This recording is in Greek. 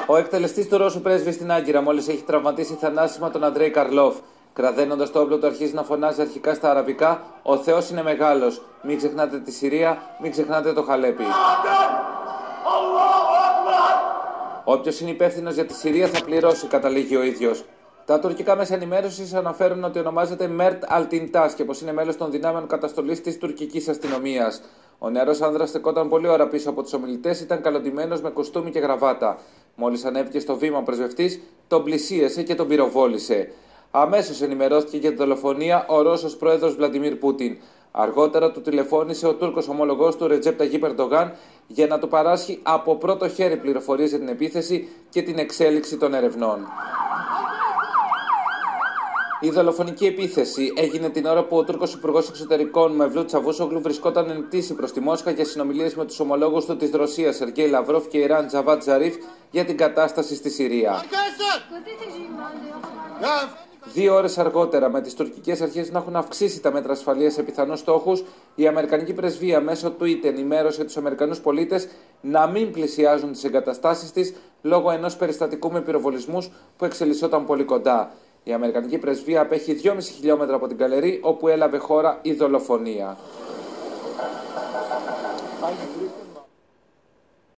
Ο εκτελεστής του Ρώσου πρέσβη στην Άγκυρα μόλις έχει τραυματίσει θανάσιμα τον Αντρέι Καρλόφ. Κραδένοντας το όπλο του αρχίζει να φωνάζει αρχικά στα αραβικά «Ο Θεός είναι μεγάλος, μην ξεχνάτε τη Συρία, μην ξεχνάτε το Χαλέπι». Όποιος είναι υπεύθυνος για τη Συρία θα πληρώσει, καταλήγει ο ίδιος. Τα τουρκικά μέσα ενημέρωσης αναφέρουν ότι ονομάζεται Mert Altintaş και πως είναι μέλος των δυνάμεων καταστολής της τουρκικής αστυνομίας. Ο νεαρός άνδρας στεκόταν πολλή ώρα πίσω από τους ομιλητές, ήταν καλοντημένος με κοστούμι και γραβάτα. Μόλις ανέβηκε στο βήμα ο πρεσβευτής, τον πλησίασε και τον πυροβόλησε. Αμέσως ενημερώθηκε για τη δολοφονία ο Ρώσος πρόεδρος Βλαντιμίρ Πούτιν. Αργότερα του τηλεφώνησε ο Τούρκος ομολογός του Ρετζέπ Ταγίπ Ερντογάν για να του παράσχει από πρώτο χέρι πληροφορίες για την επίθεση και την εξέλιξη των ερευνών. Η δολοφονική επίθεση έγινε την ώρα που ο Τούρκος Υπουργός Εξωτερικών Μευλούτ Τσαβούσογλου βρισκόταν εν πτήση προς τη Μόσχα για συνομιλίες με τους ομολόγους του της Ρωσίας Σεργέι Λαυρόφ και Ιράν Τζαβάτ Ζαρίφ για την κατάσταση στη Συρία. 2 ώρες αργότερα, με τις τουρκικές αρχές να έχουν αυξήσει τα μέτρα ασφαλείας σε πιθανούς στόχους, η Αμερικανική Πρεσβεία μέσω tweet ενημέρωσε τους Αμερικανούς πολίτες να μην πλησιάζουν τις εγκαταστάσεις της λόγω ενός περιστατικού με πυροβολισμούς που εξελισσόταν πολύ κοντά. Η Αμερικανική Πρεσβεία απέχει 2,5 χιλιόμετρα από την Καλερί, όπου έλαβε χώρα η δολοφονία.